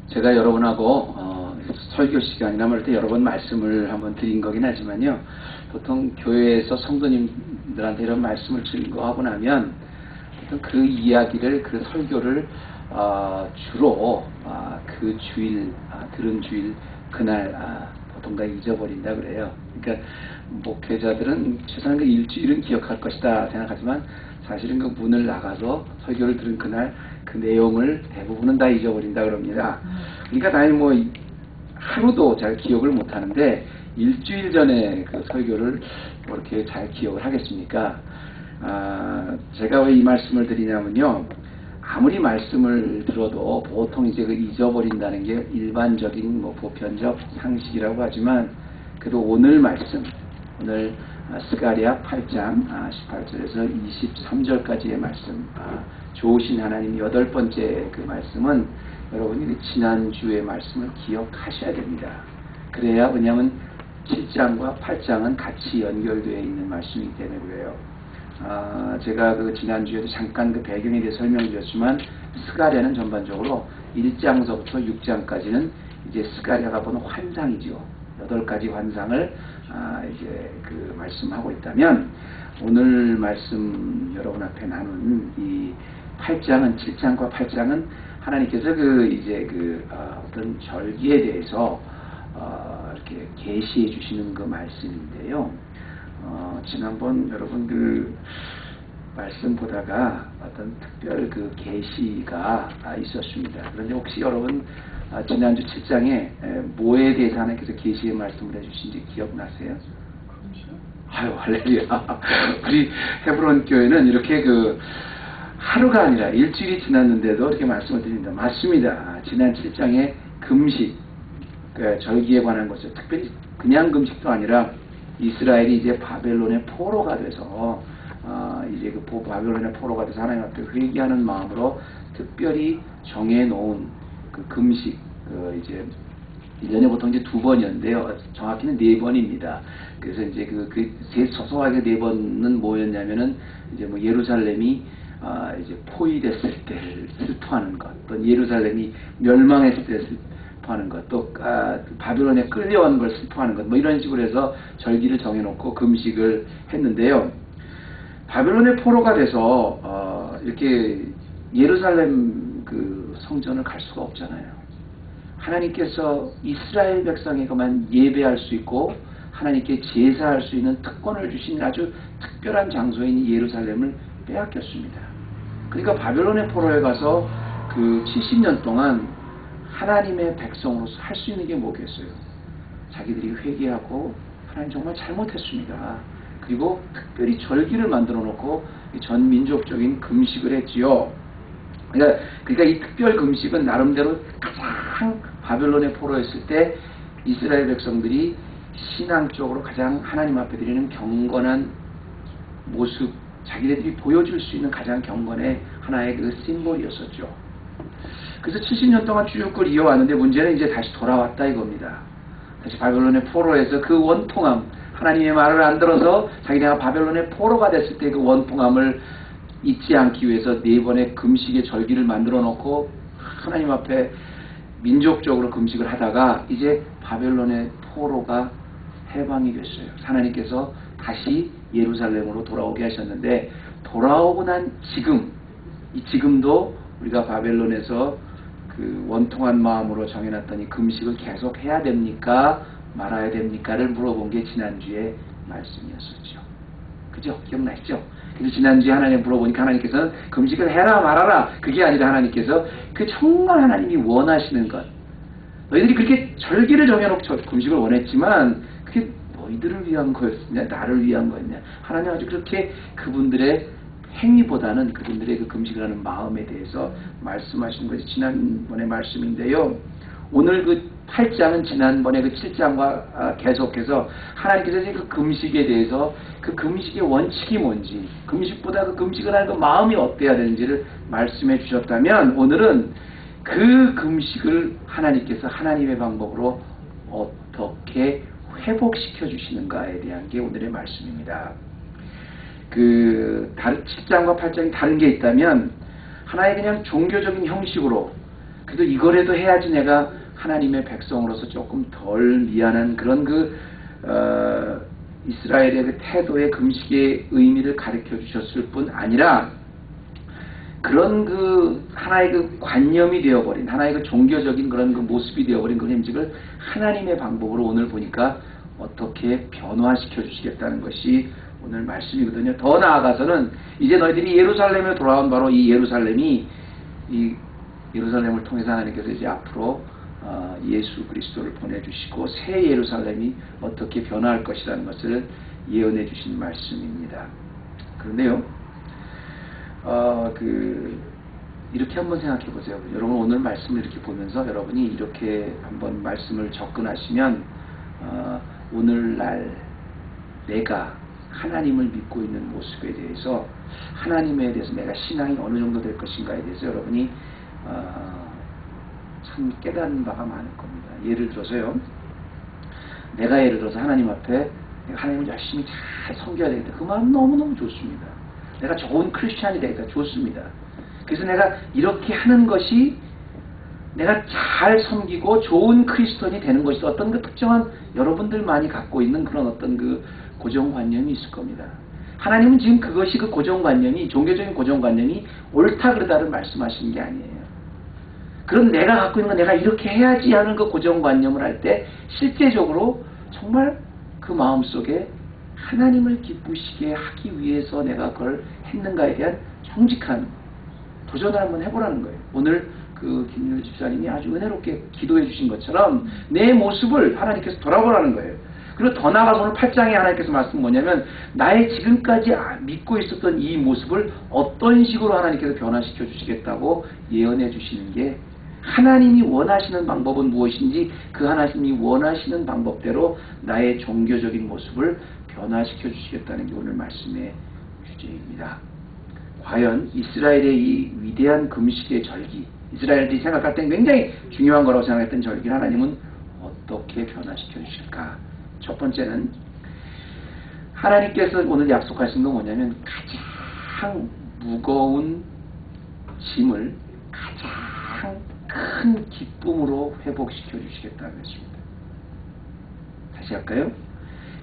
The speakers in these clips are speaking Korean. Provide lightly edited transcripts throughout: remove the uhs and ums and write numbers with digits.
제가 여러분하고 설교 시간이나 뭐 때 여러 번 말씀을 한번 드린 거긴 하지만요. 보통 교회에서 성도님들한테 이런 말씀을 드린 거 하고 나면 보통 그 이야기를, 그 설교를 주로 그 주일, 들은 주일 그날 보통 다 잊어버린다 그래요. 그러니까 목회자들은 최소한 그 일주일은 기억할 것이다 생각하지만 사실은 그 문을 나가서 설교를 들은 그날 그 내용을 대부분은 다 잊어버린다 그럽니다. 그러니까 당연히 뭐 하루도 잘 기억을 못 하는데 일주일 전에 그 설교를 뭐 이렇게 잘 기억을 하겠습니까? 제가 왜 이 말씀을 드리냐면요. 아무리 말씀을 들어도 보통 이제 그 잊어버린다는 게 일반적인 뭐 보편적 상식이라고 하지만 그래도 오늘 말씀, 오늘 스가랴 8장 18절에서 23절까지의 말씀, 좋으신 하나님 8번째 그 말씀은 여러분이 그 지난주의 말씀을 기억하셔야 됩니다. 그래야, 왜냐하면 7장과 8장은 같이 연결되어 있는 말씀이기 때문에 그래요. 제가 그 지난주에도 잠깐 그 배경에 대해 설명드렸지만 스가랴는 전반적으로 1장서부터 6장까지는 이제 스가랴가 보는 환상이죠. 8가지 환상을 이제 그 말씀하고 있다면 오늘 말씀 여러분 앞에 나눈 이 8장은 7장과 8장은 하나님께서 그 이제 그 어떤 절기에 대해서 이렇게 계시해 주시는 그 말씀인데요. 지난번 여러분 그 말씀 보다가 어떤 특별 그 계시가 있었습니다. 그런데 혹시 여러분 지난주 7장에 뭐에 대해서 하나님께서 계시의 말씀을 해주신지 기억나세요? 아유, 할렐루야. 우리 헤브론 교회는 이렇게 그 하루가 아니라 일주일이 지났는데도 이렇게 말씀을 드립니다. 맞습니다. 지난 7장에 금식, 그 절기에 관한 것이죠. 특별히 그냥 금식도 아니라 이스라엘이 이제 바벨론의 포로가 돼서 이제 그 바벨론의 포로가 돼서 하나님 앞에 회개하는 마음으로 특별히 정해놓은 그 금식, 그 이제 1년에 보통 이제 2번이었는데요. 정확히는 4번입니다. 그래서 이제 소소하게 4번은 뭐였냐면은 이제 뭐 예루살렘이 이제 포위됐을 때를 슬퍼하는 것, 또 예루살렘이 멸망했을 때 슬퍼하는 것, 또 바벨론에 끌려온 걸 슬퍼하는 것, 뭐 이런 식으로 해서 절기를 정해놓고 금식을 했는데요. 바벨론의 포로가 돼서 이렇게 예루살렘 그 성전을 갈 수가 없잖아요. 하나님께서 이스라엘 백성에게만 예배할 수 있고 하나님께 제사할 수 있는 특권을 주신 아주 특별한 장소인 예루살렘을 빼앗겼습니다. 그러니까 바벨론의 포로에 가서 그 70년 동안 하나님의 백성으로서 할 수 있는 게 뭐겠어요? 자기들이 회개하고 하나님 정말 잘못했습니다. 그리고 특별히 절기를 만들어 놓고 전 민족적인 금식을 했지요. 그러니까 이 특별 금식은 나름대로 가장 바벨론의 포로였을 때 이스라엘 백성들이 신앙적으로 가장 하나님 앞에 드리는 경건한 모습, 자기네들이 보여줄 수 있는 가장 경건의 하나의 그 심볼이었었죠. 그래서 70년 동안 쭉 그걸 이어왔는데 문제는 이제 다시 돌아왔다 이겁니다. 다시 바벨론의 포로에서 그 원통함, 하나님의 말을 안 들어서 자기네가 바벨론의 포로가 됐을 때 그 원통함을 잊지 않기 위해서 4번의 금식의 절기를 만들어 놓고 하나님 앞에 민족적으로 금식을 하다가 이제 바벨론의 포로가 해방이 됐어요. 하나님께서 다시 예루살렘으로 돌아오게 하셨는데 돌아오고 난 지금도 우리가 바벨론에서 그 원통한 마음으로 정해놨더니 금식을 계속 해야 됩니까? 말아야 됩니까?를 물어본 게 지난주에 말씀이었었죠. 그죠? 기억나시죠? 그래서 지난주에 하나님 물어보니까 하나님께서는 금식을 해라 말아라 그게 아니라 하나님께서 그 정말 하나님이 원하시는 것, 너희들이 그렇게 절기를 정해놓고 금식을 원했지만 그게 너희들을 위한 거였냐 나를 위한 거였냐, 하나님 아주 그렇게 그분들의 행위보다는 그분들의 그 금식을 하는 마음에 대해서 말씀하시는 것이 지난번의 말씀인데요. 오늘 그 8장은 지난번에 그 7장과 계속해서 하나님께서 이제 그 금식에 대해서 그 금식의 원칙이 뭔지, 금식보다 그 금식을 하는 그 마음이 어때야 되는지를 말씀해 주셨다면 오늘은 그 금식을 하나님께서 하나님의 방법으로 어떻게 회복시켜 주시는가에 대한 게 오늘의 말씀입니다. 다른 7장과 8장이 다른 게 있다면 하나의 그냥 종교적인 형식으로 그래도 이거라도 해야지 내가 하나님의 백성으로서 조금 덜 미안한 그런 이스라엘의 그 태도의 금식의 의미를 가르쳐 주셨을 뿐 아니라 그런 하나의 관념이 되어버린, 하나의 종교적인 그런 모습이 되어버린 그 행직을 하나님의 방법으로 오늘 보니까 어떻게 변화시켜 주시겠다는 것이 오늘 말씀이거든요. 더 나아가서는 이제 너희들이 예루살렘에 돌아온 바로 이 예루살렘이 이 예루살렘을 통해서 하나님께서 이제 앞으로 예수 그리스도를 보내주시고 새 예루살렘이 어떻게 변화할 것이라는 것을 예언해 주신 말씀입니다. 그런데요, 이렇게 한번 생각해 보세요. 여러분 오늘 말씀을 이렇게 보면서 여러분이 이렇게 한번 말씀을 접근하시면 오늘날 내가 하나님을 믿고 있는 모습에 대해서 하나님에 대해서 내가 신앙이 어느 정도 될 것인가에 대해서 여러분이 참 깨닫는 바가 많을 겁니다. 예를 들어서요, 내가 예를 들어서 하나님 앞에 내가 하나님을 열심히 잘 섬겨야 되겠다. 그 마음 너무너무 좋습니다. 내가 좋은 크리스찬이 되겠다. 좋습니다. 그래서 내가 이렇게 하는 것이 내가 잘 섬기고 좋은 크리스천이 되는 것이 어떤 특정한 여러분들만이 갖고 있는 그런 어떤 고정관념이 있을 겁니다. 하나님은 지금 그것이 고정관념이, 종교적인 고정관념이 옳다 그르다를 말씀하시는 게 아니에요. 그럼 내가 갖고 있는 건 내가 이렇게 해야지 하는 고정관념을 할 때 실제적으로 정말 그 마음속에 하나님을 기쁘시게 하기 위해서 내가 그걸 했는가에 대한 정직한 도전을 한번 해보라는 거예요. 오늘 김윤일 집사님이 아주 은혜롭게 기도해 주신 것처럼 내 모습을 하나님께서 돌아보라는 거예요. 그리고 더 나아가서 오늘 8장에 하나님께서 말씀은 뭐냐면 나의 지금까지 믿고 있었던 이 모습을 어떤 식으로 하나님께서 변화시켜 주시겠다고 예언해 주시는 게, 하나님이 원하시는 방법은 무엇인지 그 하나님이 원하시는 방법대로 나의 종교적인 모습을 변화시켜 주시겠다는 게 오늘 말씀의 주제입니다. 과연 이스라엘의 이 위대한 금식의 절기, 이스라엘들이 생각할 때 굉장히 중요한 거라고 생각했던 절기를 하나님은 어떻게 변화시켜 주실까? 첫 번째는 하나님께서 오늘 약속하신 건 뭐냐면 가장 무거운 짐을 가장 큰 기쁨으로 회복시켜 주시겠다는 것입니다. 다시 할까요?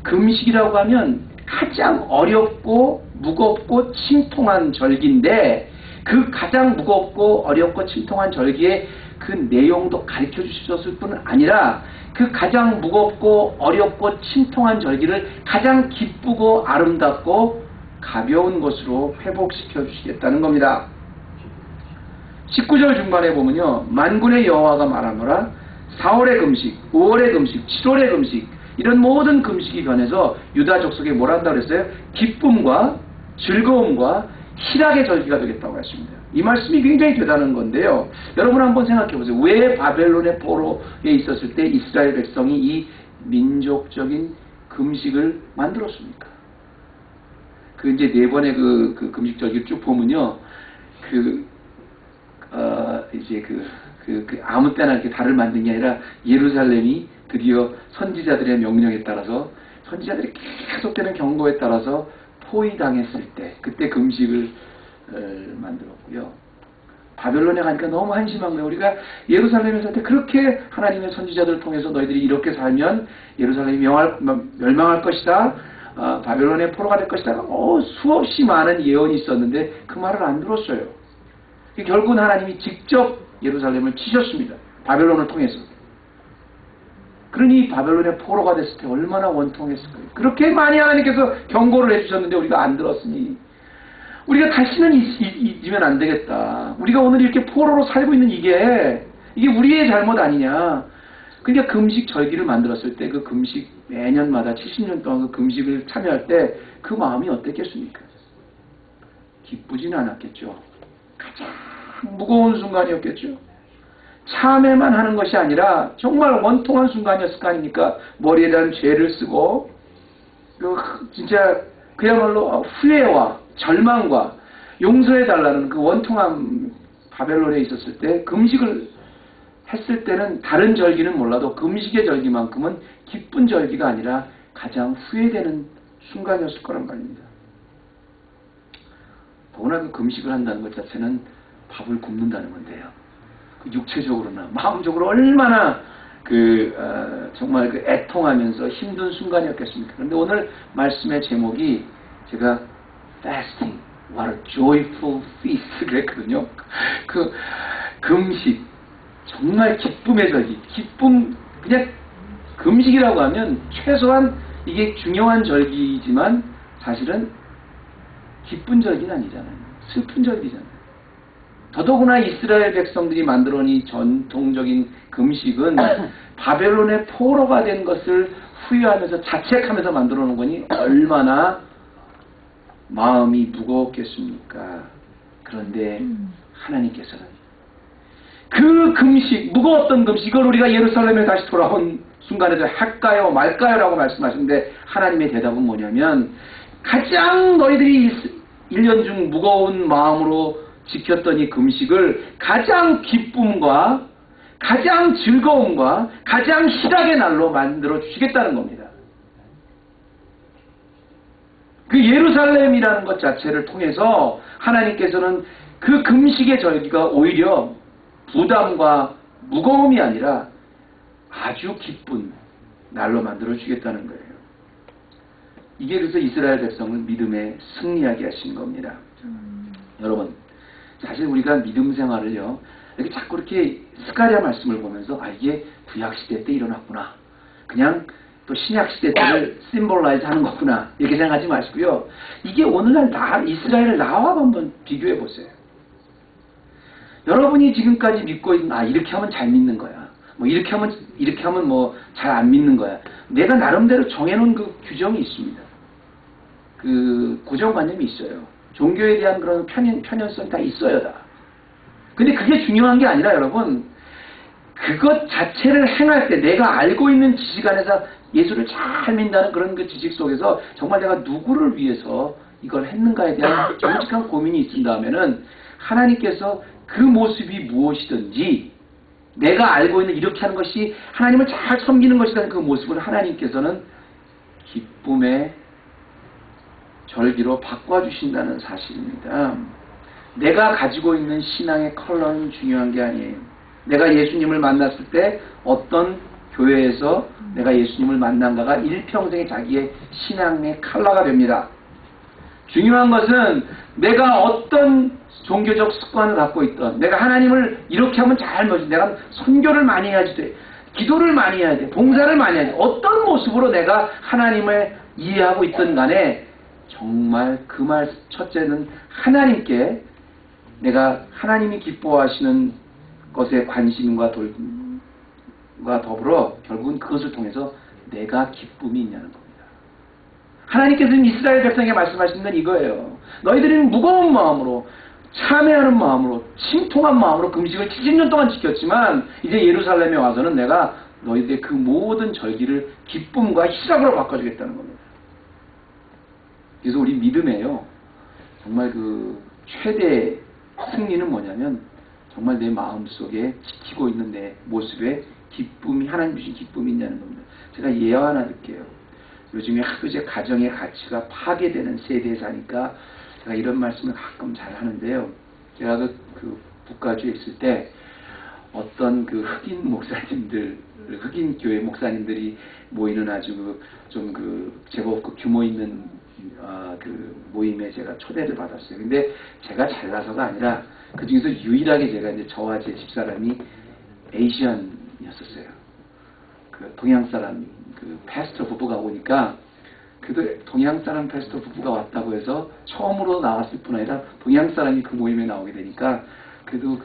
금식이라고 하면 가장 어렵고 무겁고 침통한 절기인데 그 가장 무겁고 어렵고 침통한 절기의 그 내용도 가르쳐 주셨을 뿐 아니라 그 가장 무겁고 어렵고 침통한 절기를 가장 기쁘고 아름답고 가벼운 것으로 회복시켜 주시겠다는 겁니다. 19절 중반에 보면요, 만군의 여호와가 말하노라 4월의 금식, 5월의 금식, 7월의 금식, 이런 모든 금식이 변해서 유다 족속에 뭘 한다고 그랬어요? 기쁨과 즐거움과 희락의 절기가 되겠다고 했습니다. 이 말씀이 굉장히 대단한 건데요. 여러분 한번 생각해 보세요. 왜 바벨론의 포로에 있었을 때 이스라엘 백성이 이 민족적인 금식을 만들었습니까? 이제 네 번의 그 금식 절기를 쭉 보면요, 아무 때나 이렇게 달을 만든 게 아니라 예루살렘이 드디어 선지자들의 명령에 따라서 선지자들이 계속되는 경고에 따라서 포위당했을 때 그때 금식을 만들었고요. 바벨론에 가니까 너무 한심한 거예요. 우리가 예루살렘에 살 때 그렇게 하나님의 선지자들을 통해서 너희들이 이렇게 살면 예루살렘이 멸망할 것이다, 바벨론의 포로가 될 것이다, 수없이 많은 예언이 있었는데 그 말을 안 들었어요. 결국은 하나님이 직접 예루살렘을 치셨습니다. 바벨론을 통해서. 그러니 바벨론의 포로가 됐을 때 얼마나 원통했을까요? 그렇게 많이 하나님께서 경고를 해주셨는데 우리가 안 들었으니 우리가 다시는 잊으면 안 되겠다. 우리가 오늘 이렇게 포로로 살고 있는 이게 우리의 잘못 아니냐. 그러니까 금식 절기를 만들었을 때 그 금식 매년마다 70년 동안 그 금식을 참여할 때 그 마음이 어땠겠습니까? 기쁘지는 않았겠죠. 가장 무거운 순간이었겠죠. 참회만 하는 것이 아니라 정말 원통한 순간이었을 거 아닙니까? 머리에 대한 죄를 쓰고 진짜 그야말로 후회와 절망과 용서해달라는 그 원통한 바벨론에 있었을 때 금식을 했을 때는 다른 절기는 몰라도 금식의 절기만큼은 기쁜 절기가 아니라 가장 후회되는 순간이었을 거란 말입니다. 더구나 그 금식을 한다는 것 자체는 밥을 굶는다는 건데요. 그 육체적으로나 마음적으로 얼마나 정말 애통하면서 힘든 순간이었겠습니까? 그런데 오늘 말씀의 제목이 제가 fasting, what a joyful feast 그랬거든요. 금식, 정말 기쁨의 절기, 그냥 금식이라고 하면 최소한 이게 중요한 절기지만 사실은 기쁜 절기는 아니잖아요. 슬픈 절기잖아요. 더더구나 이스라엘 백성들이 만들어낸 이 전통적인 금식은 바벨론의 포로가 된 것을 후회하면서 자책하면서 만들어 놓은 거니 얼마나 마음이 무거웠겠습니까? 그런데 하나님께서는 그 금식, 무거웠던 금식, 이걸 우리가 예루살렘에 다시 돌아온 순간에도 할까요 말까요 라고 말씀하시는데 하나님의 대답은 뭐냐면 가장 너희들이 1년 중 무거운 마음으로 지켰던 이 금식을 가장 기쁨과 가장 즐거움과 가장 희락의 날로 만들어 주시겠다는 겁니다. 그 예루살렘이라는 것 자체를 통해서 하나님께서는 그 금식의 절기가 오히려 부담과 무거움이 아니라 아주 기쁜 날로 만들어 주겠다는 거예요. 이게 그래서 이스라엘 백성을 믿음에 승리하게 하신 겁니다. 여러분, 사실 우리가 믿음 생활을요, 이렇게 자꾸 이렇게 스가랴 말씀을 보면서 이게 구약시대 때 일어났구나, 그냥 또 신약시대 때를 심볼라이즈 하는 거구나, 이렇게 생각하지 마시고요. 이게 오늘날 이스라엘을 나와 한번 비교해 보세요. 여러분이 지금까지 믿고 있는, 이렇게 하면 잘 믿는 거야, 뭐 이렇게 하면 뭐 잘 안 믿는 거야, 내가 나름대로 정해놓은 그 규정이 있습니다. 그 고정관념이 있어요. 종교에 대한 그런 편연성이 다 있어요, 다. 근데 그게 중요한 게 아니라 여러분, 그것 자체를 행할 때 내가 알고 있는 지식 안에서 예수를 잘 믿는다는 그런 그 지식 속에서 정말 내가 누구를 위해서 이걸 했는가에 대한 정직한 고민이 있은다면은 하나님께서 그 모습이 무엇이든지 내가 알고 있는 이렇게 하는 것이 하나님을 잘 섬기는 것이라는 그 모습을 하나님께서는 기쁨의 절기로 바꿔주신다는 사실입니다. 내가 가지고 있는 신앙의 컬러는 중요한 게 아니에요. 내가 예수님을 만났을 때 어떤 교회에서 내가 예수님을 만난가가 일평생의 자기의 신앙의 컬러가 됩니다. 중요한 것은 내가 어떤 종교적 습관을 갖고 있던, 내가 하나님을 이렇게 하면 잘 먹지, 내가 선교를 많이 해야지 돼, 기도를 많이 해야 돼, 봉사를 많이 해야 돼, 어떤 모습으로 내가 하나님을 이해하고 있던 간에 정말 그 말 첫째는 하나님께 내가 하나님이 기뻐하시는 것에 관심과 더불어 결국은 그것을 통해서 내가 기쁨이 있냐는 겁니다. 하나님께서는 이스라엘 백성에게 말씀하시는 건 이거예요. 너희들은 무거운 마음으로, 참회하는 마음으로, 심통한 마음으로 금식을 70년 동안 지켰지만 이제 예루살렘에 와서는 내가 너희들의 그 모든 절기를 기쁨과 희락으로 바꿔주겠다는 겁니다. 그래서 우리 믿음에요, 정말 그 최대 승리는 뭐냐면 정말 내 마음속에 지키고 있는 내 모습에 기쁨이, 하나님 주신 기쁨이 있냐는 겁니다. 제가 예화 하나 드릴게요. 요즘에 하도 제 가정의 가치가 파괴되는 세대에 사니까 제가 이런 말씀을 가끔 잘 하는데요. 제가 그 북가주에 있을 때 어떤 그 흑인 교회 목사님들이 모이는 아주 좀 제법 규모 있는 그 모임에 제가 초대를 받았어요. 근데 제가 잘나서가 아니라 그 중에서 유일하게 제가 이제 저와 제 집사람이 에이시안이었었어요. 그 동양 사람 그 패스터 부부가 오니까, 그래도 동양 사람 패스터 부부가 왔다고 해서 처음으로 나왔을 뿐 아니라 동양 사람이 그 모임에 나오게 되니까 그래도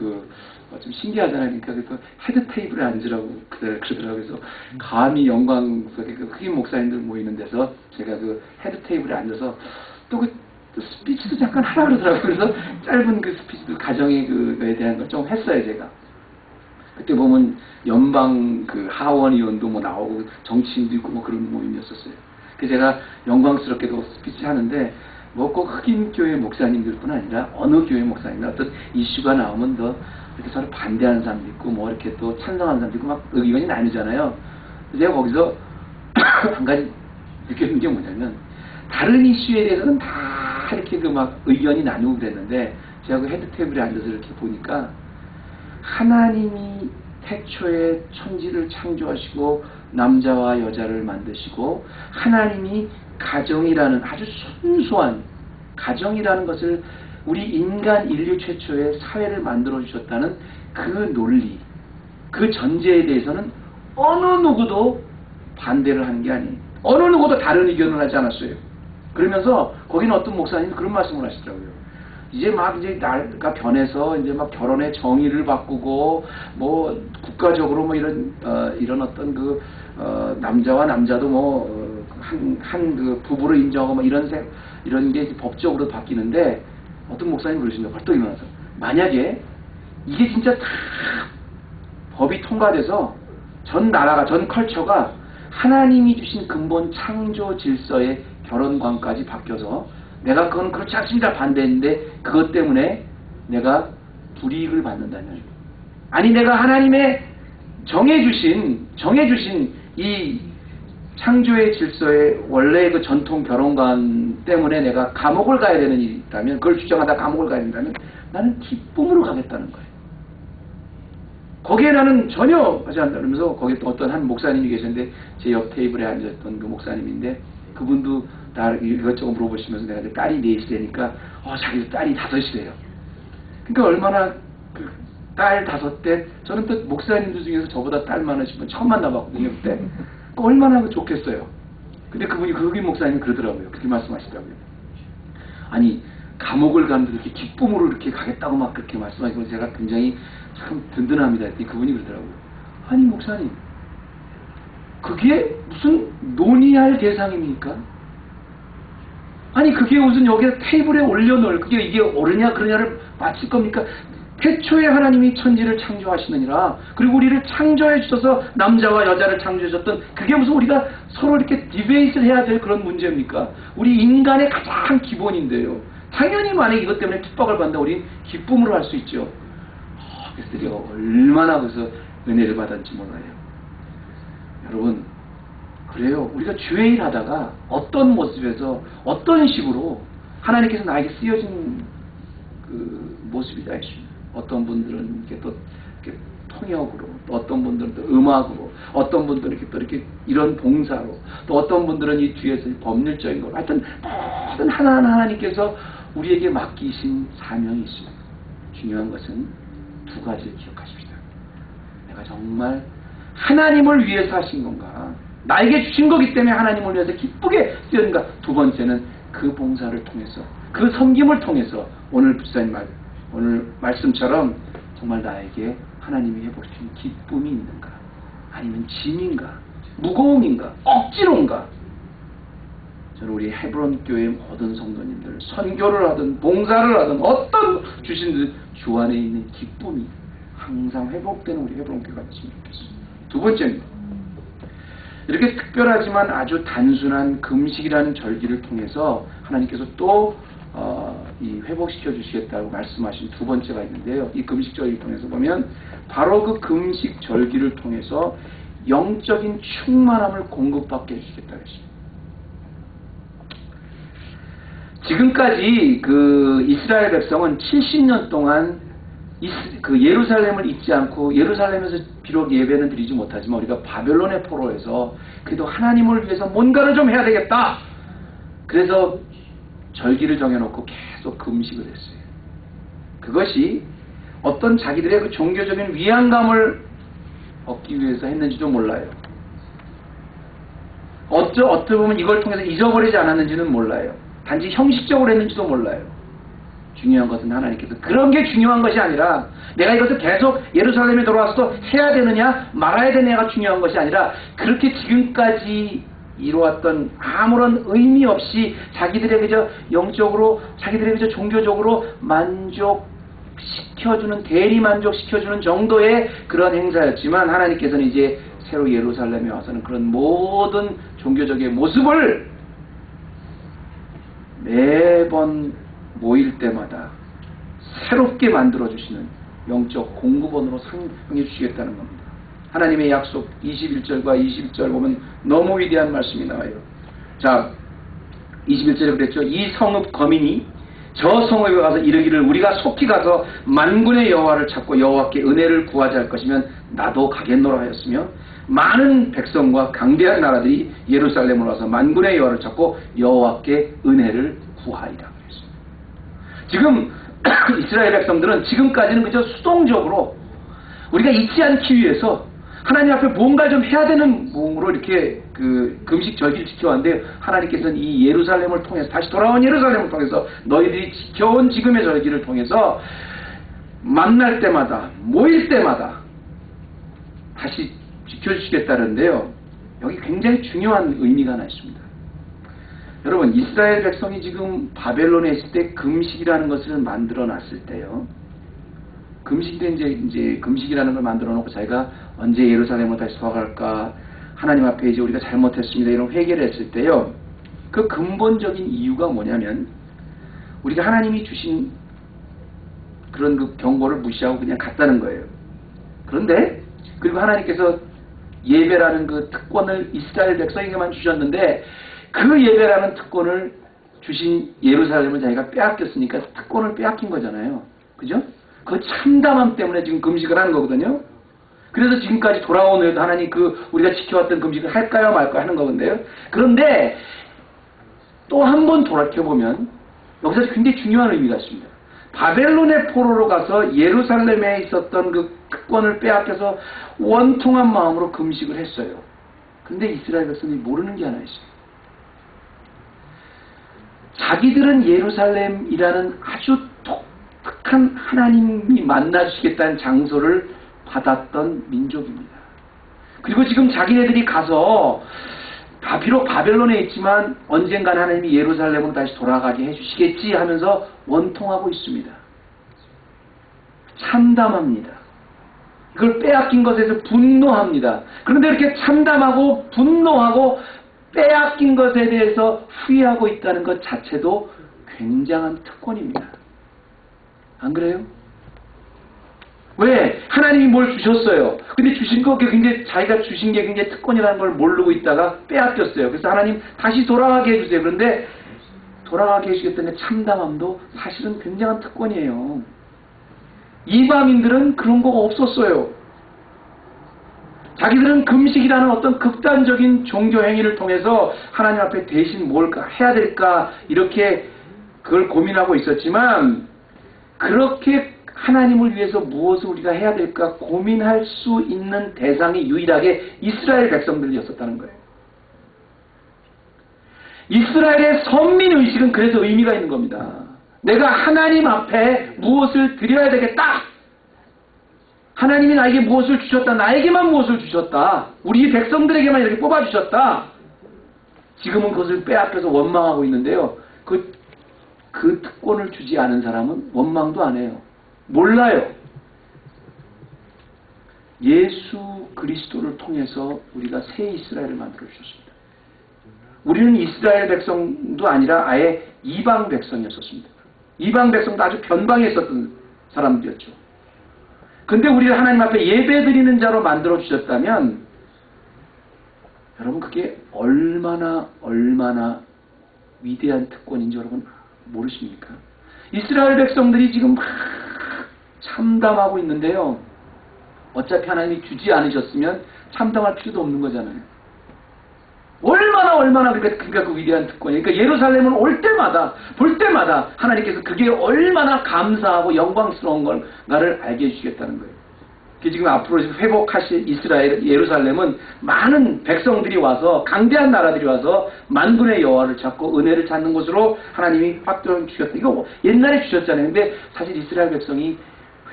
좀 신기하잖아요. 그러니까 그래서 헤드 테이블에 앉으라고 그러더라고요. 그래서 감히 영광스럽게 그 흑인 목사님들 모이는 데서 제가 그 헤드 테이블에 앉아서 또 스피치도 잠깐 하라 그러더라고요. 그래서 짧은 그 스피치도 가정의 그에 대한 걸 좀 했어요, 제가. 그때 보면 연방 그 하원 의원도 뭐 나오고 정치인도 있고 뭐 그런 모임이었었어요. 그래서 제가 영광스럽게도 스피치 하는데 뭐 꼭 흑인 교회 목사님들뿐 아니라 어느 교회 목사님이나 어떤 이슈가 나오면 더 이렇게 서로 반대하는 사람도 있고 뭐 이렇게 또 찬성하는 사람도 있고 막 의견이 나뉘잖아요. 제가 거기서 한 가지 느꼈는 게 뭐냐면, 다른 이슈에 대해서는 다 이렇게 막 의견이 나누고 그랬는데 제가 그 헤드 테이블에 앉아서 이렇게 보니까 하나님이 태초에 천지를 창조하시고 남자와 여자를 만드시고 하나님이 가정이라는 아주 순수한 가정이라는 것을 우리 인간 인류 최초의 사회를 만들어 주셨다는 그 논리, 그 전제에 대해서는 어느 누구도 반대를 하는 게 아니에요. 어느 누구도 다른 의견을 하지 않았어요. 그러면서 거기는 어떤 목사님이 그런 말씀을 하시더라고요. 이제 나가 변해서 이제 막 결혼의 정의를 바꾸고 뭐 국가적으로 뭐 이런 어떤 남자와 남자도 뭐 한 그 부부를 인정하고 뭐 이런 게 법적으로 바뀌는데 어떤 목사님 그러신다. 벌떡 일어나서 만약에 이게 진짜 다 법이 통과돼서 전 나라가 전 컬처가 하나님이 주신 근본 창조 질서의 결혼관까지 바뀌어서 내가 그건 그렇지 않습니다 반대했는데 그것 때문에 내가 불이익을 받는다면 아니 내가 하나님의 정해주신 이 창조의 질서의 원래의 그 전통 결혼관 때문에 내가 감옥을 가야 되는 일이 있다면 그걸 주장하다 감옥을 가야 된다면 나는 기쁨으로 가겠다는 거예요. 거기에 나는 전혀 하지 않는다 그러면서 거기에 또 어떤 한 목사님이 계셨는데 제 옆 테이블에 앉았던 그 목사님인데 그분도 나 이것저것 물어보시면서 내가 딸이 넷이되니까 자기도 딸이 5이래요. 그러니까 얼마나 딸 5대 저는 또 목사님들 중에서 저보다 딸 많으신 분 처음 만나봤거든요. 그때 얼마나 좋겠어요. 근데 그분이 흑인 목사님이 그러더라고요. 그렇게 말씀하시더라고요. 아니 감옥을 가는데 이렇게 기쁨으로 이렇게 가겠다고 막 그렇게 말씀하시고 제가 굉장히 참 든든합니다. 그분이 그러더라고요. 아니 목사님 그게 무슨 논의할 대상입니까? 아니 그게 무슨 여기에 테이블에 올려놓을 그게 이게 옳으냐 그러냐를 맞힐 겁니까? 태초에 하나님이 천지를 창조하시느니라 그리고 우리를 창조해 주셔서 남자와 여자를 창조해 주셨던 그게 무슨 우리가 서로 이렇게 디베이트를 해야 될 그런 문제입니까? 우리 인간의 가장 기본인데요. 당연히 만약에 이것 때문에 핍박을 받는다 우리 기쁨으로 할 수 있죠. 그래서 내가 얼마나 그래서 은혜를 받았는지 몰라요. 여러분 그래요. 우리가 주의 일 하다가 어떤 모습에서 어떤 식으로 하나님께서 나에게 쓰여진 그 모습이다 했습니다. 어떤 분들은 이렇게 또 이렇게 통역으로, 또 어떤 분들은 또 음악으로, 어떤 분들은 이렇게 또 이렇게 이런 봉사로, 또 어떤 분들은 이 뒤에서 법률적인 거로, 하여튼 모든 하나하나 하나님께서 우리에게 맡기신 사명이 있습니다. 중요한 것은 2가지를 기억하십시다. 내가 정말 하나님을 위해서 하신 건가? 나에게 주신 거기 때문에 하나님을 위해서 기쁘게 쓰였는가? 2번째는 그 봉사를 통해서, 그 섬김을 통해서 오늘 오늘 말씀처럼 정말 나에게 하나님이 해보신 기쁨이 있는가? 아니면 짐인가? 무거움인가? 억지로인가? 저는 우리 헤브론 교회 모든 성도님들 선교를 하든 봉사를 하든 어떤 주신 주 안에 있는 기쁨이 항상 회복되는 우리 헤브론 교회가 됐으면 좋겠습니다. 2번째입니다. 이렇게 특별하지만 아주 단순한 금식이라는 절기를 통해서 하나님께서 또 이 회복시켜 주시겠다고 말씀하신 2번째가 있는데요. 이 금식 절기를 통해서 보면 바로 그 금식 절기를 통해서 영적인 충만함을 공급받게 해주시겠다고 했습니다. 지금까지 그 이스라엘 백성은 70년 동안 그 예루살렘을 잊지 않고 예루살렘에서 비록 예배는 드리지 못하지만 우리가 바벨론의 포로에서 그래도 하나님을 위해서 뭔가를 좀 해야 되겠다. 그래서 절기를 정해놓고 계속 금식을 했어요. 그것이 어떤 자기들의 그 종교적인 위안감을 얻기 위해서 했는지도 몰라요. 어떻게 보면 이걸 통해서 잊어버리지 않았는지는 몰라요. 단지 형식적으로 했는지도 몰라요. 중요한 것은 하나님께서 그런 게 중요한 것이 아니라 내가 이것을 계속 예루살렘에 돌아와서도 해야 되느냐 말아야 되느냐가 중요한 것이 아니라 그렇게 지금까지 이루었던 아무런 의미 없이 자기들의 그저 영적으로 자기들의 그저 종교적으로 만족시켜주는 대리 만족시켜주는 정도의 그런 행사였지만 하나님께서는 이제 새로 예루살렘에 와서는 그런 모든 종교적인 모습을 매번 모일 때마다 새롭게 만들어주시는 영적 공급원으로 사용해 주시겠다는 겁니다. 하나님의 약속 21절과 22절 보면 너무 위대한 말씀이 나와요. 자, 21절에 그랬죠. 이 성읍 거민이 저 성읍에 가서 이르기를 우리가 속히 가서 만군의 여호와를 찾고 여호와께 은혜를 구하자 할 것이면 나도 가겠노라 하였으며 많은 백성과 강대한 나라들이 예루살렘으로 와서 만군의 여호와를 찾고 여호와께 은혜를 구하리라 그랬습니다. 지금 이스라엘 백성들은 지금까지는 그저 수동적으로 우리가 잊지 않기 위해서 하나님 앞에 뭔가 좀 해야 되는 몸으로 이렇게 금식 절기를 지켜왔는데 하나님께서는 이 예루살렘을 통해서 다시 돌아온 예루살렘을 통해서 너희들이 지켜온 지금의 절기를 통해서 만날 때마다 모일 때마다 다시 지켜주시겠다는데요. 여기 굉장히 중요한 의미가 하나 있습니다. 여러분 이스라엘 백성이 지금 바벨론에 있을 때 금식이라는 것을 만들어 놨을 때요. 금식인데 이제 금식이라는 걸 만들어 놓고 자기가 언제 예루살렘으로 다시 돌아갈까 하나님 앞에 이제 우리가 잘못했습니다 이런 회개를 했을 때요. 그 근본적인 이유가 뭐냐면 우리가 하나님이 주신 그런 그 경고를 무시하고 그냥 갔다는 거예요. 그런데 그리고 하나님께서 예배라는 그 특권을 이스라엘 백성에게만 주셨는데 그 예배라는 특권을 주신 예루살렘을 자기가 빼앗겼으니까 특권을 빼앗긴 거잖아요. 그죠? 그 참담함 때문에 지금 금식을 하는 거거든요. 그래서 지금까지 돌아오는 하나님 우리가 지켜왔던 금식을 할까요 말까요 하는 거건데요. 그런데 또 한 번 돌이켜보면 여기서 굉장히 중요한 의미가 있습니다. 바벨론의 포로로 가서 예루살렘에 있었던 그 특권을 빼앗겨서 원통한 마음으로 금식을 했어요. 근데 이스라엘 백성이 모르는 게 하나 있어요. 자기들은 예루살렘이라는 아주 독특한 하나님이 만나주시겠다는 장소를 받았던 민족입니다. 그리고 지금 자기네들이 가서 비록 바벨론에 있지만 언젠간 하나님이 예루살렘으로 다시 돌아가게 해주시겠지 하면서 원통하고 있습니다. 참담합니다. 그걸 빼앗긴 것에서 분노합니다. 그런데 이렇게 참담하고 분노하고 빼앗긴 것에 대해서 후회하고 있다는 것 자체도 굉장한 특권입니다. 안 그래요? 왜? 하나님이 뭘 주셨어요. 근데 주신 거 굉장히 자기가 주신 게 굉장히 특권이라는 걸 모르고 있다가 빼앗겼어요. 그래서 하나님 다시 돌아가게 해주세요. 그런데 돌아가게 해주겠다는 참담함도 사실은 굉장한 특권이에요. 이방인들은 그런 거가 없었어요. 자기들은 금식이라는 어떤 극단적인 종교 행위를 통해서 하나님 앞에 대신 뭘 해야 될까 이렇게 그걸 고민하고 있었지만 그렇게 하나님을 위해서 무엇을 우리가 해야 될까 고민할 수 있는 대상이 유일하게 이스라엘 백성들이었었다는 거예요. 이스라엘의 선민의식은 그래서 의미가 있는 겁니다. 내가 하나님 앞에 무엇을 드려야 되겠다. 하나님이 나에게 무엇을 주셨다. 나에게만 무엇을 주셨다. 우리 백성들에게만 이렇게 뽑아주셨다. 지금은 그것을 빼앗겨서 원망하고 있는데요. 그 특권을 주지 않은 사람은 원망도 안 해요. 몰라요. 예수 그리스도를 통해서 우리가 새 이스라엘을 만들어 주셨습니다. 우리는 이스라엘 백성도 아니라 아예 이방 백성이었었습니다. 이방 백성도 아주 변방에 있었던 사람들이었죠. 근데 우리를 하나님 앞에 예배드리는 자로 만들어 주셨다면 여러분 그게 얼마나 위대한 특권인지 여러분 모르십니까? 이스라엘 백성들이 지금 참담하고 있는데요. 어차피 하나님이 주지 않으셨으면 참담할 필요도 없는 거잖아요. 얼마나 그러니까 그 위대한 특권이에요. 그러니까 예루살렘을 올 때마다 볼 때마다 하나님께서 그게 얼마나 감사하고 영광스러운 건가를 알게 해주시겠다는 거예요. 지금 앞으로 회복하실 이스라엘 예루살렘은 많은 백성들이 와서 강대한 나라들이 와서 만군의 여호와를 찾고 은혜를 찾는 곳으로 하나님이 확도를 주셨다. 이거 옛날에 주셨잖아요. 근데 사실 이스라엘 백성이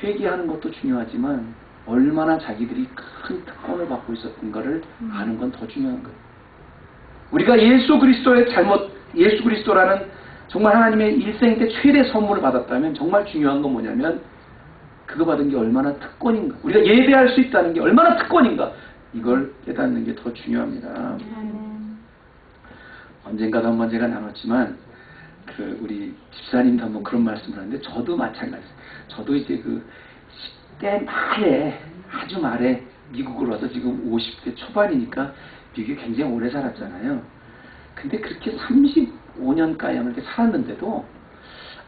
회개하는 것도 중요하지만 얼마나 자기들이 큰 특권을 받고 있었던가를 아는 건 더 중요한 거예요. 우리가 예수 그리스도라는 정말 하나님의 일생 때 최대 선물을 받았다면 정말 중요한 건 뭐냐면 그거 받은 게 얼마나 특권인가. 우리가 예배할 수 있다는 게 얼마나 특권인가. 이걸 깨닫는 게 더 중요합니다. 언젠가도 한번 제가 나눴지만 우리 집사님도 한번 그런 말씀을 하는데 저도 마찬가지예요. 저도 이제 10대 말에 아주 말에 미국을 와서 지금 50대 초반이니까 미국에 굉장히 오래 살았잖아요. 근데 그렇게 35년가량을 이렇게 살았는데도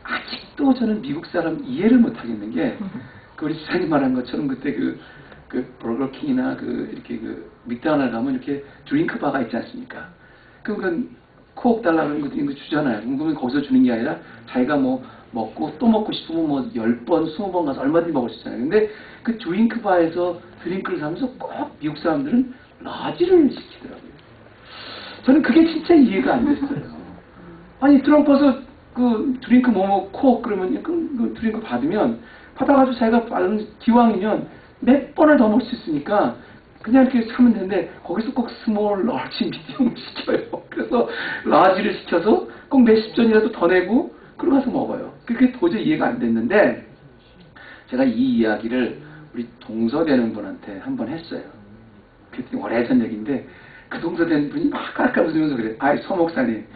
아직도 저는 미국 사람 이해를 못 하겠는 게, 그 우리 지사님 말한 것처럼 그때 그 버거킹이나 이렇게 맥도날드 가면 이렇게 드링크 바가 있지 않습니까? 그럼 코옥 달라는 거 드링크 주잖아요. 그러면 거기서 주는 게 아니라 자기가 뭐 먹고 또 먹고 싶으면 뭐 10번, 20번 가서 얼마든지 먹을 수 있잖아요. 근데 그 드링크 바에서 드링크를 사면서 꼭 미국 사람들은 라지를 시키더라고요. 저는 그게 진짜 이해가 안 됐어요. 아니, 트럼프 와서 그 드링크 코옥 그러면 그 드링크 받아가지고 자기가 받은 기왕이면 몇 번을 더 먹을 수 있으니까 그냥 이렇게 사면 되는데 거기서 꼭 스몰, 라지, 미디엄을 시켜요. 그래서 라지를 시켜서 꼭 몇십 전이라도 더 내고 그러고 가서 먹어요. 그게 도저히 이해가 안 됐는데 제가 이 이야기를 우리 동서되는 분한테 한번 했어요. 그때 오래전 얘기인데 그 동서되는 분이 막 깔깔 웃으면서 그래. 아이, 서 목사님,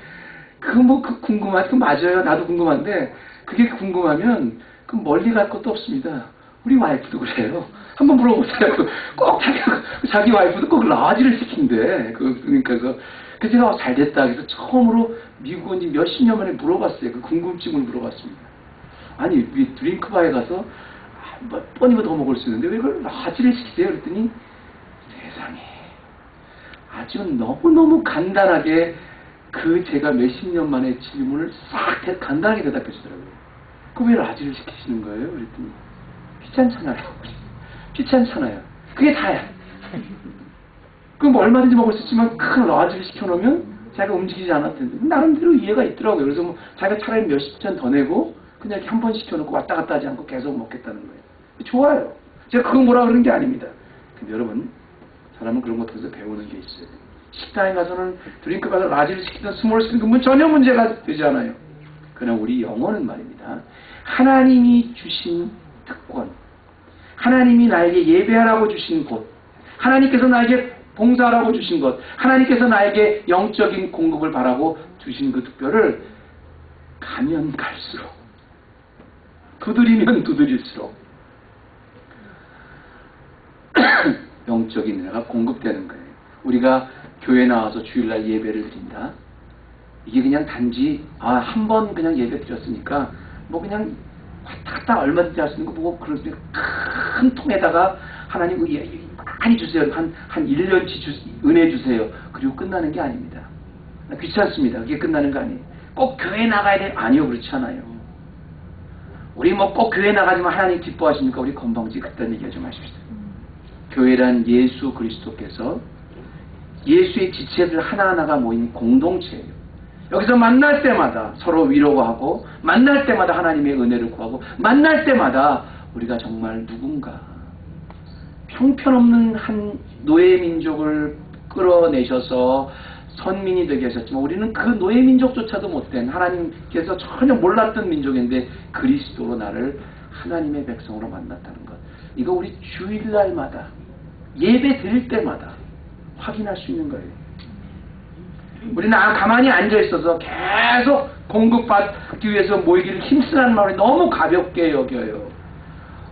궁금하지? 맞아요. 나도 궁금한데 그게 궁금하면 멀리 갈 것도 없습니다. 우리 와이프도 그래요. 한번 물어보세요. 꼭 자기 와이프도 꼭 라지를 시킨대. 그러니까 그래서 제가 잘 됐다. 그래서 처음으로 미국 온 지 몇십 년 만에 물어봤어요. 그 궁금증을 물어봤습니다. 아니, 왜 드링크바에 가서 몇 번이고 더 먹을 수 있는데 왜 그걸 라지를 시키세요? 그랬더니 세상에 아주 너무너무 간단하게 제가 몇십 년 만에 질문을 싹 간단하게 대답해 주더라고요. 왜 라지를 시키시는 거예요? 그랬더니 귀찮잖아요. 그게 다야. 그럼 뭐 얼마든지 먹을 수 있지만 큰 라지를 시켜놓으면 자기가 움직이지 않았을 텐데 나름대로 이해가 있더라고요. 그래서 뭐 자기가 차라리 몇십 잔 더 내고 그냥 이렇게 한 번 시켜놓고 왔다 갔다 하지 않고 계속 먹겠다는 거예요. 좋아요. 제가 그거 뭐라 그러는 게 아닙니다. 근데 여러분, 사람은 그런 것 통해서 배우는 게 있어요. 식당에 가서는 드링크 가서 라지를 시키든 스몰을 시키든 그건 전혀 문제가 되지 않아요. 그러나 우리 영혼은 말입니다. 하나님이 주신 특권, 하나님이 나에게 예배하라고 주신 곳, 하나님께서 나에게 봉사하라고 주신 것, 하나님께서 나에게 영적인 공급을 바라고 주신 그 특별을 가면 갈수록, 두드리면 두드릴수록 영적인 은혜가 공급되는 거예요. 우리가 교회 나와서 주일날 예배를 드린다. 이게 그냥 단지 한 번 그냥 예배 드렸으니까 뭐 그냥 왔다 갔다 얼마든지 할 수 있는 거 보고 그럴 때 큰 통에다가 하나님 많이 주세요. 한 1년치 은혜 주세요. 그리고 끝나는 게 아닙니다. 귀찮습니다. 그게 끝나는 거 아니에요. 꼭 교회 나가야 돼? 아니요, 그렇지 않아요. 우리 뭐 꼭 교회 나가지만 하나님 기뻐하십니까? 우리 건방지 그딴 얘기 하지 마십시오. 교회란 예수 그리스도께서 예수의 지체들 하나하나가 모인 공동체예요. 여기서 만날 때마다 서로 위로하고 만날 때마다 하나님의 은혜를 구하고 만날 때마다 우리가 정말 누군가 형편없는 한 노예민족을 끌어내셔서 선민이 되게 하셨지만 우리는 그 노예민족조차도 못된 하나님께서 전혀 몰랐던 민족인데 그리스도로 나를 하나님의 백성으로 만났다는 것. 이거 우리 주일날마다 예배 드릴 때마다 확인할 수 있는 거예요. 우리는 가만히 앉아있어서 계속 공급받기 위해서 모이기를 힘쓰라는 말이 너무 가볍게 여겨요.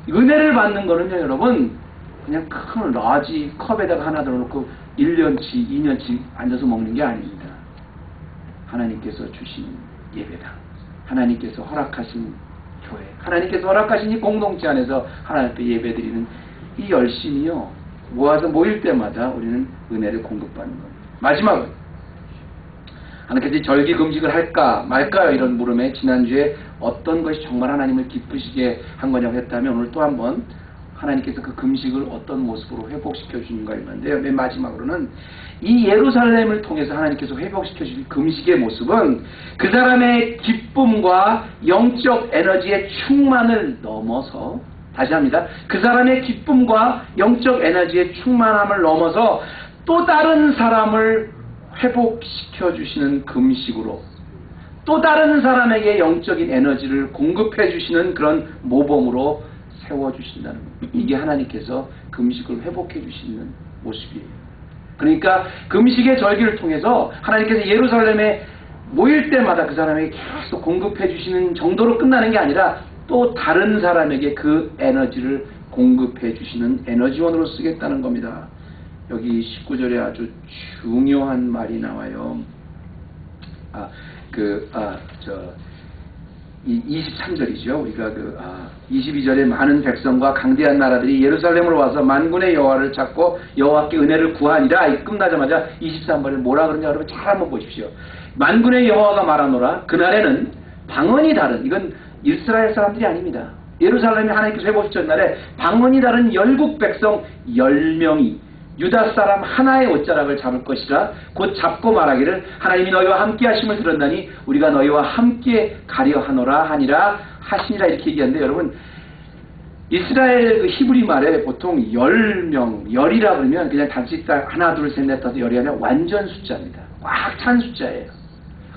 은혜를 받는 거는요, 여러분, 그냥 큰 라지 컵에다가 하나 들어놓고 1년치, 2년치 앉아서 먹는 게 아닙니다. 하나님께서 주신 예배당, 하나님께서 허락하신 교회, 하나님께서 허락하신 이 공동체 안에서 하나님 앞에 예배드리는 이 열심이요, 모아서 모일 때마다 우리는 은혜를 공급받는 겁니다. 마지막은 하나님께서 절기 금식을 할까 말까요? 이런 물음에 지난주에 어떤 것이 정말 하나님을 기쁘시게 한 거냐고 했다면 오늘 또 한번 하나님께서 그 금식을 어떤 모습으로 회복시켜 주는가 있는데요. 맨 마지막으로는 이 예루살렘을 통해서 하나님께서 회복시켜 주신 금식의 모습은 그 사람의 기쁨과 영적 에너지의 충만을 넘어서, 다시 합니다. 그 사람의 기쁨과 영적 에너지의 충만함을 넘어서 또 다른 사람을 회복시켜 주시는 금식으로, 또 다른 사람에게 영적인 에너지를 공급해 주시는 그런 모범으로 세워주신다는 겁니다. 이게 하나님께서 금식을 회복해 주시는 모습이에요. 그러니까 금식의 절기를 통해서 하나님께서 예루살렘에 모일 때마다 그 사람에게 계속 공급해 주시는 정도로 끝나는 게 아니라 또 다른 사람에게 그 에너지를 공급해 주시는 에너지원으로 쓰겠다는 겁니다. 여기 19절에 아주 중요한 말이 나와요. 23절이죠. 우리가 22절에 많은 백성과 강대한 나라들이 예루살렘으로 와서 만군의 여호와를 찾고 여호와께 은혜를 구하니라. 끝나자마자 23절에 뭐라 그러냐 여러분 잘 한번 보십시오. 만군의 여호와가 말하노라. 그날에는 방언이 다른, 이건 이스라엘 사람들이 아닙니다. 예루살렘에 하나님께서 해보시죠. 날에 방언이 다른 열국 백성 10명이 유다 사람 하나의 옷자락을 잡을 것이라. 곧 잡고 말하기를 하나님이 너희와 함께 하심을 들었나니 우리가 너희와 함께 가려 하노라 하니라 하시니라. 이렇게 얘기하는데 여러분, 이스라엘 그 히브리 말에 보통 10명, 열이라 그러면 그냥 단식 하나 둘 셋 넷 다섯 열이 아니라 완전 숫자입니다. 꽉 찬 숫자예요.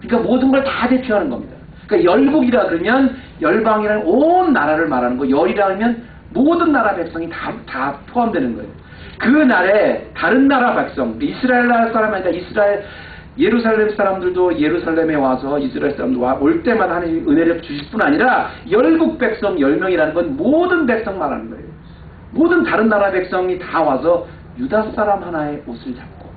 그러니까 모든 걸 다 대표하는 겁니다. 그러니까 열국이라 그러면 열방이라는 온 나라를 말하는 거, 열이라 하면 모든 나라 백성이 다 포함되는 거예요. 그 날에 다른 나라 백성, 이스라엘 나라 사람이 아니라 예루살렘 사람들도 예루살렘에 와서 이스라엘 사람도 올 때마다 하나님 은혜를 주실 뿐 아니라 열국 백성 10명이라는 건 모든 백성 말하는 거예요. 모든 다른 나라 백성이 다 와서 유다 사람 하나의 옷을 잡고,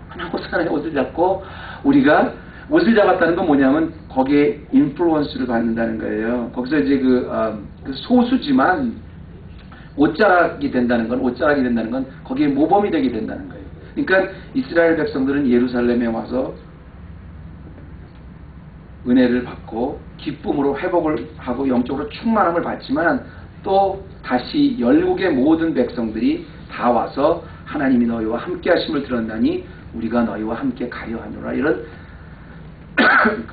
하나의 옷을 잡고, 우리가 옷을 잡았다는 건 뭐냐면 거기에 인플루언스를 받는다는 거예요. 거기서 이제 그 소수지만 옷자락이 된다는 건 거기에 모범이 되게 된다는 거예요. 그러니까 이스라엘 백성들은 예루살렘에 와서 은혜를 받고 기쁨으로 회복을 하고 영적으로 충만함을 받지만 또 다시 열국의 모든 백성들이 다 와서 하나님이 너희와 함께 하심을 들었나니 우리가 너희와 함께 가려 하노라. 이런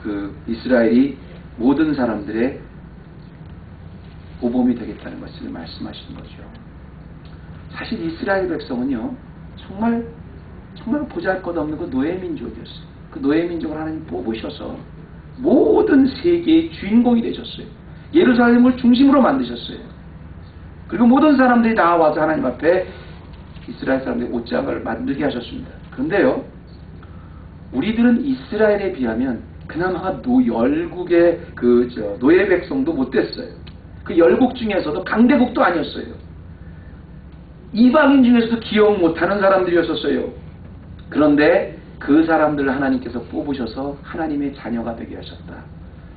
그 이스라엘이 모든 사람들의 모범이 되겠다는 것을 말씀하시는 거죠. 사실 이스라엘 백성은요, 정말 보잘것없는 그 노예민족이었어요. 그 노예민족을 하나님 뽑으셔서 모든 세계의 주인공이 되셨어요. 예루살렘을 중심으로 만드셨어요. 그리고 모든 사람들이 다 와서 하나님 앞에 이스라엘 사람들의 옷장을 만들게 하셨습니다. 그런데요, 우리들은 이스라엘에 비하면 그나마 열국의 노예 백성도 못 됐어요. 그 열국 중에서도 강대국도 아니었어요. 이방인 중에서도 기억 못하는 사람들이었었어요. 그런데 그 사람들을 하나님께서 뽑으셔서 하나님의 자녀가 되게 하셨다.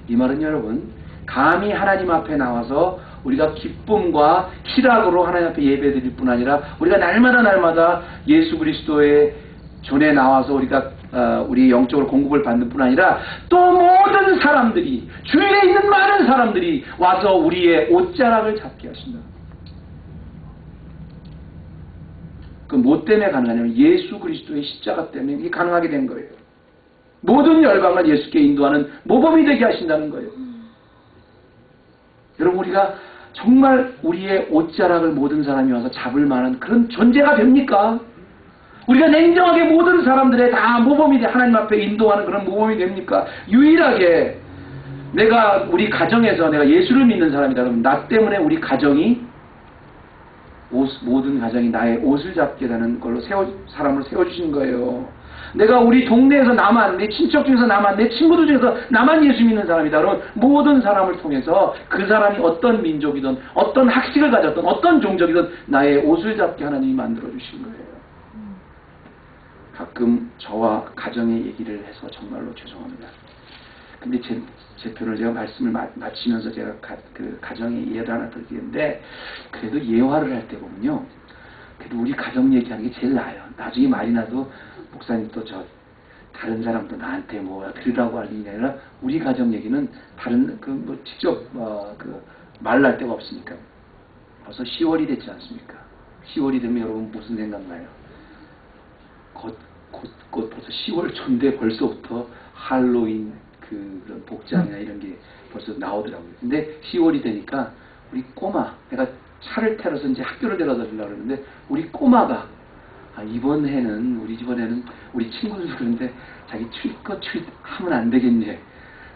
이 말은 여러분, 감히 하나님 앞에 나와서 우리가 기쁨과 희락으로 하나님 앞에 예배드릴 뿐 아니라 우리가 날마다 예수 그리스도의 전에 나와서 우리가 우리 영적으로 공급을 받는 뿐 아니라 또 모든 사람들이, 주위에 있는 많은 사람들이 와서 우리의 옷자락을 잡게 하신다. 그 뭐 때문에 가능하냐면 예수 그리스도의 십자가 때문에 이게 가능하게 된 거예요. 모든 열방을 예수께 인도하는 모범이 되게 하신다는 거예요. 여러분, 우리가 정말 우리의 옷자락을 모든 사람이 와서 잡을 만한 그런 존재가 됩니까? 우리가 냉정하게 모든 사람들의 다 모범이 돼 하나님 앞에 인도하는 그런 모범이 됩니까? 유일하게 우리 가정에서 내가 예수를 믿는 사람이다 그러면 나 때문에 우리 가정이 모든 가정이 나의 옷을 잡게 되는 걸로 사람을 세워주신 거예요. 내가 우리 동네에서 나만, 내 친척 중에서 나만, 내 친구들 중에서 나만 예수 믿는 사람이다 그러면 모든 사람을 통해서 그 사람이 어떤 민족이든 어떤 학식을 가졌든 어떤 종족이든 나의 옷을 잡게 하나님이 만들어주신 거예요. 가끔 저와 가정의 얘기를 해서 정말로 죄송합니다. 근데 제 표를 제가 말씀을 마치면서 제가 가정의 예를 하나 드리는데, 그래도 예화를 할 때 보면요, 그래도 우리 가정 얘기하는 게 제일 나아요. 나중에 말이 나도 목사님 또 다른 사람도 나한테 뭐 들으라고 하는 게 아니라 우리 가정 얘기는 다른 직접 말을 할 데가 없으니까. 벌써 10월이 됐지 않습니까? 10월이 되면 여러분 무슨 생각나요? 곧 벌써 10월 초인데 벌써부터 할로윈 그런 복장이나 이런 게 벌써 나오더라고요. 근데 10월이 되니까 우리 꼬마, 내가 차를 태워서 이제 학교를 데려다 주려고 그러는데 우리 꼬마가 이번에는 우리 친구들 그런데 자기 트윗 하면 안 되겠네.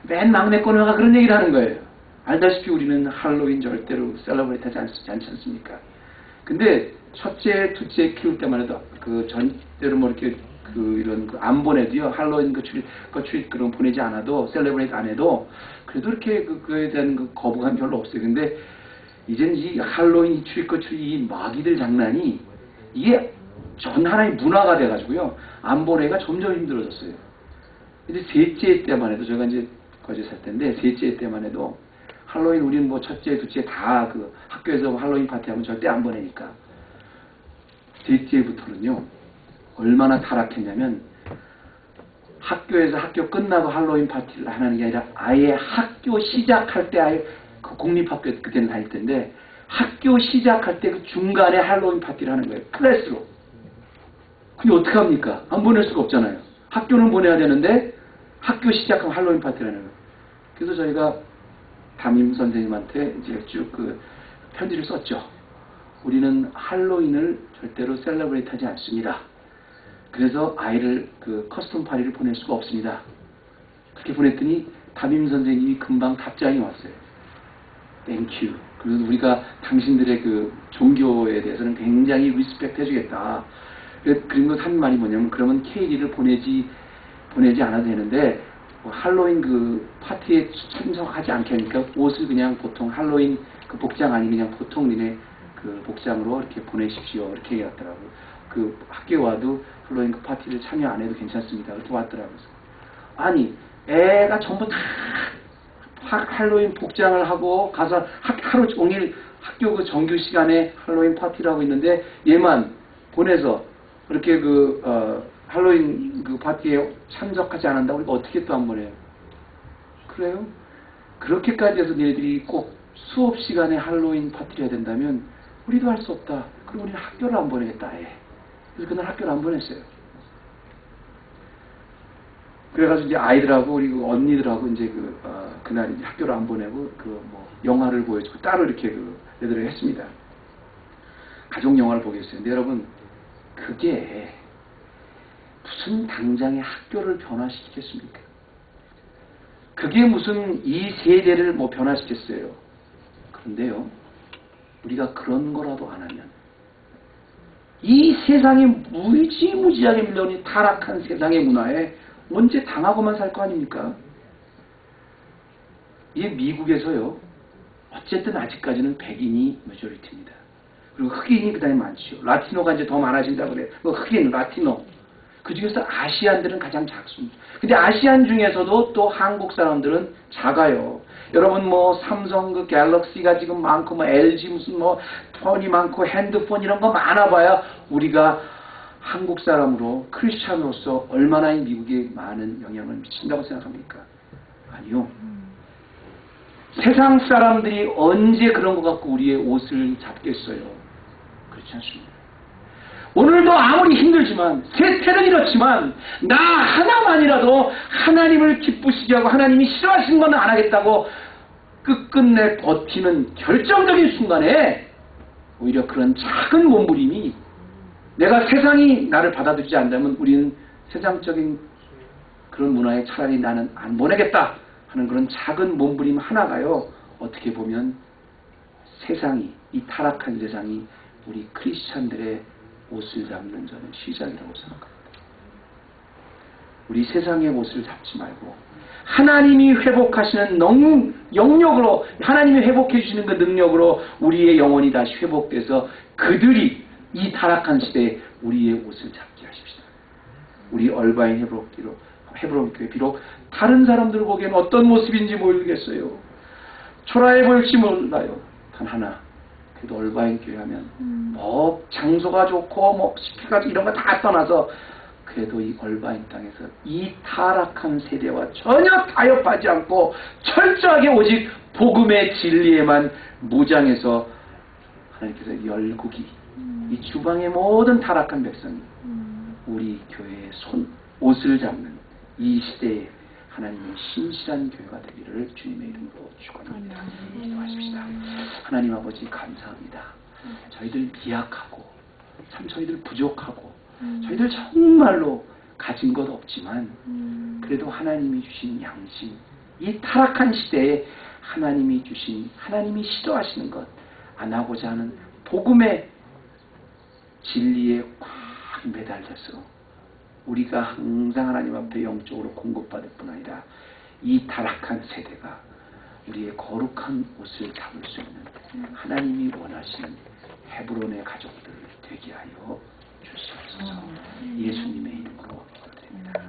맨 막내 꼬마가 그런 얘기를 하는 거예요. 알다시피 우리는 할로윈 절대로 셀러브레이트 하지 않지 않습니까? 근데 첫째, 둘째 키울 때만 해도 전대로 뭐 이렇게 안 보내도요, 할로윈 트윗 그런 보내지 않아도, 셀레브레이트 안 해도, 그래도 이렇게 그거에 대한 거부감이 별로 없어요. 근데, 이제는 이 할로윈 트윗 이 마귀들 장난이, 이게 전 하나의 문화가 돼가지고요, 안 보내기가 점점 힘들어졌어요. 근데 셋째 때만 해도, 제가 이제 거기 살 텐데, 셋째 때만 해도, 할로윈 우리는 뭐 첫째, 둘째 다 그 학교에서 할로윈 파티하면 절대 안 보내니까. 뒤에부터는요 얼마나 타락했냐면 학교에서 학교 끝나고 할로윈 파티를 하는 게 아니라 아예 학교 시작할 때 아예 그 공립학교 그때는 다닐 텐데 학교 시작할 때 그 중간에 할로윈 파티를 하는 거예요. 클래스로. 근데 어떡합니까? 안 보낼 수가 없잖아요. 학교는 보내야 되는데 학교 시작하면 할로윈 파티를 하는 거예요. 그래서 저희가 담임 선생님한테 이제 쭉 그 편지를 썼죠. 우리는 할로윈을 절대로 셀러브레이트 하지 않습니다. 그래서 아이를 그 커스텀 파티를 보낼 수가 없습니다. 그렇게 보냈더니 담임 선생님이 금방 답장이 왔어요. 땡큐. 그래서 우리가 당신들의 그 종교에 대해서는 굉장히 리스펙트 해주겠다. 그런 거 한 말이 뭐냐면 그러면 케이리를 보내지 않아도 되는데 뭐 할로윈 그 파티에 참석하지 않게 하니까 옷을 그냥 보통 할로윈 그 복장 아니면 그냥 보통 니네 그 복장으로 이렇게 보내십시오. 이렇게 얘기하더라고요. 그 학교에 와도 할로윈 그 파티를 참여 안 해도 괜찮습니다. 이렇게 왔더라고요. 아니 애가 전부 다 할로윈 복장을 하고 가서 하루 종일 학교 그 정규 시간에 할로윈 파티를 하고 있는데 얘만 보내서 그렇게 할로윈 그 파티에 참석하지 않는다고 우리가 어떻게 또 안 보내요? 그래요? 그렇게까지 해서 너희들이 꼭 수업 시간에 할로윈 파티를 해야 된다면 우리도 할 수 없다. 그럼 우리는 학교를 안 보내겠다. 그래서 그날 학교를 안 보냈어요. 그래가지고 이제 아이들하고 그리고 언니들하고 이제 그날 이제 학교를 안 보내고 뭐 영화를 보여주고 따로 이렇게 애들을 했습니다. 가족 영화를 보게 했어요. 근데 여러분 그게 무슨 당장의 학교를 변화시키겠습니까? 그게 무슨 이 세대를 뭐 변화시켰어요. 그런데요, 우리가 그런 거라도 안 하면 이 세상에 무지무지하게 밀려오는 타락한 세상의 문화에 언제 당하고만 살 거 아닙니까? 이 미국에서요, 어쨌든 아직까지는 백인이 메조리티입니다. 그리고 흑인이 그 다음에 많죠. 라티노가 이제 더 많아진다고 그래요. 흑인, 라티노. 그 중에서 아시안들은 가장 작습니다. 근데 아시안 중에서도 또 한국 사람들은 작아요. 여러분 뭐 삼성 그 갤럭시가 지금 많고 뭐 LG 무슨 뭐 폰이 많고 핸드폰 이런 거 많아봐야 우리가 한국 사람으로 크리스찬으로서 얼마나 이 미국에 많은 영향을 미친다고 생각합니까? 아니요. 세상 사람들이 언제 그런 것 갖고 우리의 옷을 잡겠어요? 그렇지 않습니다. 오늘도 아무리 힘들지만 세태는 이렇지만 나 하나만이라도 하나님을 기쁘시게 하고 하나님이 싫어하시는 건 안 하겠다고 끝끝내 버티는 결정적인 순간에 오히려 그런 작은 몸부림이 내가 세상이 나를 받아들이지 않는다면 우리는 세상적인 그런 문화에 차라리 나는 안 보내겠다 하는 그런 작은 몸부림 하나가요, 어떻게 보면 세상이, 이 타락한 세상이 우리 크리스찬들의 옷을 잡는 저는 시작이라고 생각합니다. 우리 세상의 옷을 잡지 말고 하나님이 회복하시는 영역으로, 하나님이 회복해 주시는 그 능력으로 우리의 영혼이 다시 회복돼서 그들이 이 타락한 시대에 우리의 옷을 잡게 하십시다. 우리 얼바인 헤브론 교회 비록 다른 사람들 보기에는 어떤 모습인지 모르겠어요. 초라해 보일지 몰라요. 단 하나, 그래도 얼바인 교회 하면 뭐 장소가 좋고 뭐 스피커가 이런 거 다 떠나서 그래도 이 얼바인 땅에서 이 타락한 세대와 전혀 타협하지 않고 철저하게 오직 복음의 진리에만 무장해서 하나님께서 열국이 이 주방의 모든 타락한 백성이 우리 교회의 옷을 잡는 이 시대에 하나님의 신실한 교회가 되기를 주님의 이름으로 축원합니다. 기도하십시다. 하나님 아버지 감사합니다. 저희들 미약하고 참 저희들 부족하고 저희들 정말로 가진 것 없지만 그래도 하나님이 주신 양심, 이 타락한 시대에 하나님이 주신, 하나님이 싫어하시는 것 안 하고자 하는 복음의 진리에 꽉 매달려서 우리가 항상 하나님 앞에 영적으로 공급받을 뿐 아니라 이 타락한 세대가 우리의 거룩한 옷을 잡을 수 있는 하나님이 원하시는 헤브론의 가족들 되게 하여 주시옵소서. 예수님의 이름으로 기도드립니다.